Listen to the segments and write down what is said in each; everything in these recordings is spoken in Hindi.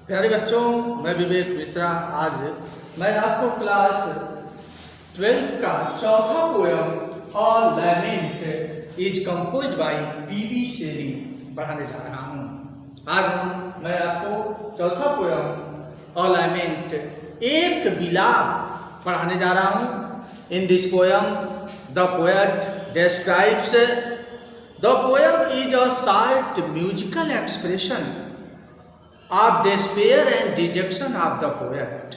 प्यारे बच्चों, मैं विवेक मिश्रा। आज मैं आपको क्लास 12th का चौथा पोयम और lament is composed by PB Shelley पढ़ाने जा रहा हूँ। मैं आपको चौथा पोयम और लैमेंट एक विलाप पढ़ाने जा रहा हूँ। In this poem the poet describes the poem is a short musical expression of despair and dejection of the poet.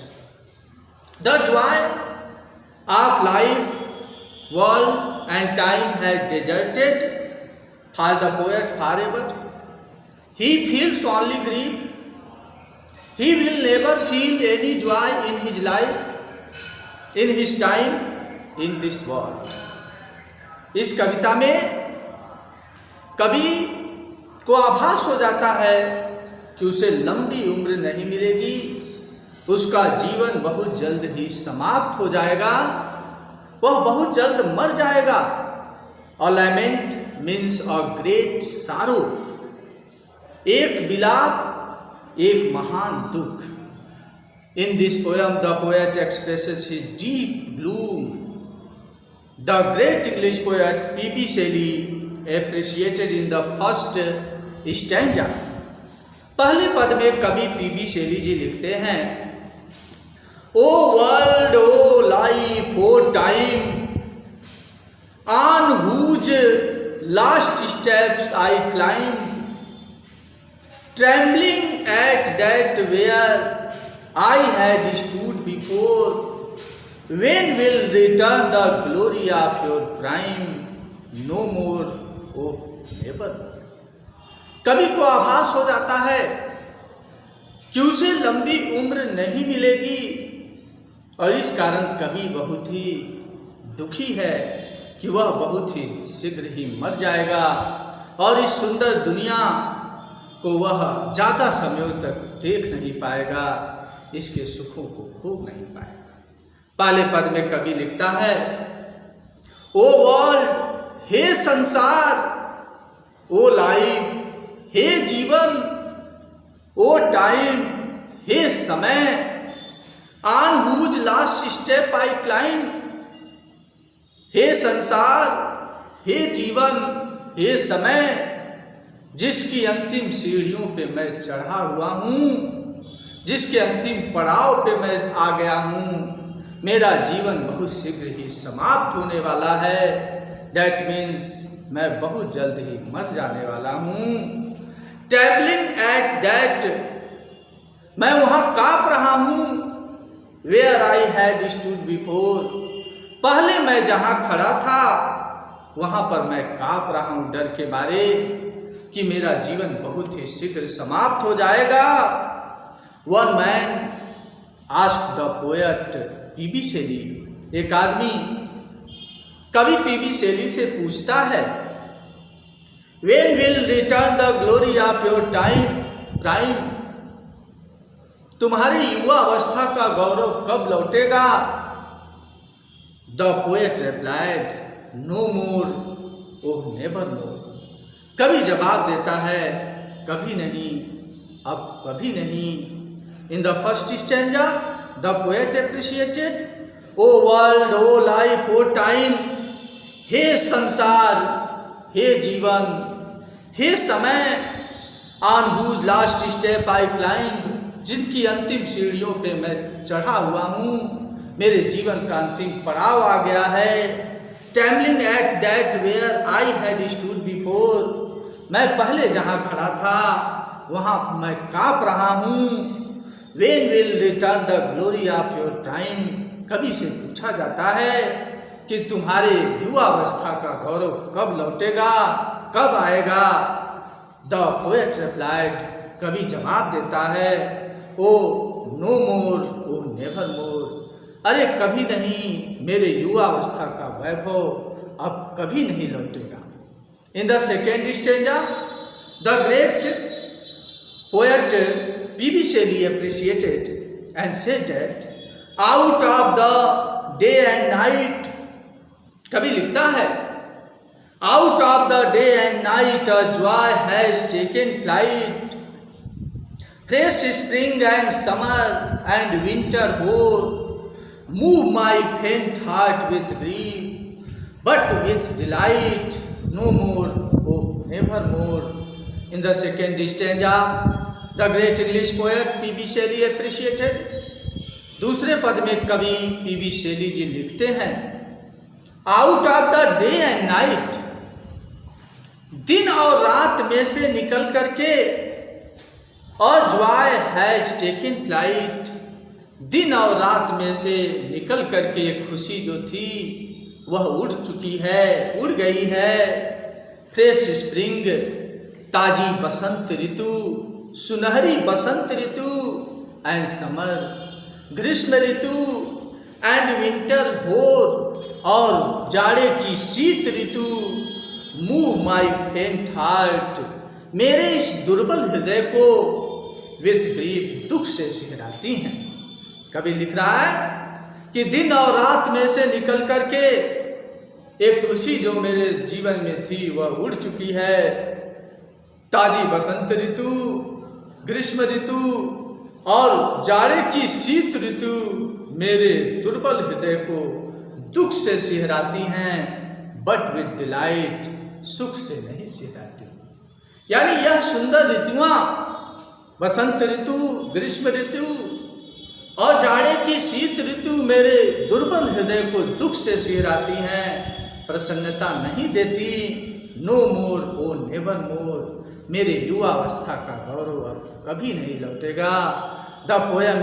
The joy of life, world and time has deserted for the poet forever. He feels only grief. He will never feel any joy in his life, in his time, in this world. इस कविता में कवि को आभास हो जाता है कि उसे लंबी उम्र नहीं मिलेगी, उसका जीवन बहुत जल्द ही समाप्त हो जाएगा, वह बहुत जल्द मर जाएगा। और लैमेंट मीन्स अ ग्रेट सारो, एक विलाप, एक महान दुख। In this poem the poet expresses his deep gloom. The great English poet P.B. Shelley appreciated in the first stanza. पहले पद में कवि पीबी शेली जी लिखते हैं, O world, O life, O time, on whose last steps I climb, trembling at that where I had stood before. When will return the glory of your prime? No more, oh never. कवि को आभास हो जाता है कि उसे लंबी उम्र नहीं मिलेगी और इस कारण कवि बहुत ही दुखी है कि वह बहुत ही शीघ्र ही मर जाएगा और इस सुंदर दुनिया को वह ज़्यादा समय तक देख नहीं पाएगा, इसके सुखों को भोग नहीं पाएगा। पहले पद में कवि लिखता है, ओ वर्ल्ड, हे संसार, ओ लाइफ, हे जीवन, ओ टाइम, हे समय, on whose last step I climb, हे संसार, हे जीवन, हे समय, जिसकी अंतिम सीढ़ियों पे मैं चढ़ा हुआ हूँ, जिसके अंतिम पड़ाव पे मैं आ गया हूँ, मेरा जीवन बहुत शीघ्र ही समाप्त होने वाला है। That means मैं बहुत जल्द ही मर जाने वाला हूँ। Trembling at that, मैं वहाँ काँप रहा हूँ। Where I had stood before, पहले मैं जहाँ खड़ा था वहाँ पर मैं काँप रहा हूँ डर के मारे कि मेरा जीवन बहुत ही शीघ्र समाप्त हो जाएगा। One man asked the poet PB Shelley, एक आदमी कवि पीबी शेली से पूछता है, When will return the glory of your time? तुम्हारी युवा अवस्था का गौरव कब लौटेगा? The poet replied, No more, oh never more. कवि जवाब देता है, कभी नहीं, अब कभी नहीं। In the first stanza, the poet appreciated, O world, O life, O time, हे संसार, हे जीवन, हे समय, on whose last step I climb, जिनकी अंतिम सीढ़ियों पे मैं चढ़ा हुआ हूँ, मेरे जीवन का अंतिम पड़ाव आ गया है। Trembling at that where I had stood before, मैं पहले जहाँ खड़ा था वहाँ मैं काँप रहा हूँ। When will return the glory of your time? कवि से पूछा जाता है कि तुम्हारे युवा अवस्था का गौरव कब लौटेगा, कब आएगा? The poet replied, कवि जवाब देता है, Oh no more, oh never more. अरे कभी नहीं, मेरे युवा अवस्था का वैभव अब कभी नहीं लौटेगा। In the second stanza, the great poet P.B. Shelley appreciated and says that out of the day and night, कवि लिखता है, out of the day and night a joy has taken flight, Fresh spring and summer and winter hoar move my faint heart with grief, but with delight no more, oh nevermore. In the second stanza, the great English poet P.B. Shelley appreciated. दूसरे पद में कवि P.B. Shelley जी लिखते हैं, out of the day and night, दिन और रात में से निकल करके, और जॉय हैज टेकन फ्लाइट, दिन और रात में से निकल करके एक खुशी जो थी वह उड़ चुकी है, उड़ गई है। फ्रेश स्प्रिंग, ताजी बसंत ऋतु, सुनहरी बसंत ऋतु, एंड समर, ग्रीष्म ऋतु, एंड विंटर होर, और जाड़े की शीत ऋतु, मूव माई फेंट हार्ट, मेरे इस दुर्बल हृदय को विथ ग्रीफ, दुख से सिहराती हैं। कभी लिख रहा है कि दिन और रात में से निकल करके एक खुशी जो मेरे जीवन में थी वह उड़ चुकी है। ताजी बसंत ऋतु, ग्रीष्म ऋतु और जाड़े की शीत ऋतु मेरे दुर्बल हृदय को दुख से सिहराती हैं, बट विद डिलाइट, सुख से नहीं सिहराती। यानी यह सुंदर ऋतुआं, बसंत ऋतु, ग्रीष्म ऋतु और जाड़े की शीत ऋतु मेरे दुर्बल हृदय को दुख से सिहराती हैं, प्रसन्नता नहीं देती। नो मोर, ओ नेवर मोर, मेरे युवावस्था का गौरव अब कभी नहीं लौटेगा। The poem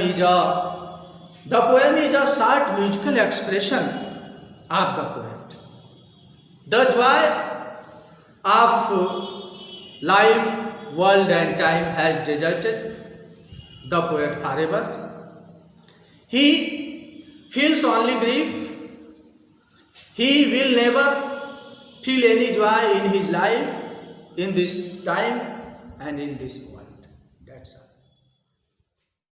is a short musical expression of the poet. The joy of life, world and time has deserted the poet forever. He feels only grief. He will never feel any joy in his life, in this time and in this world.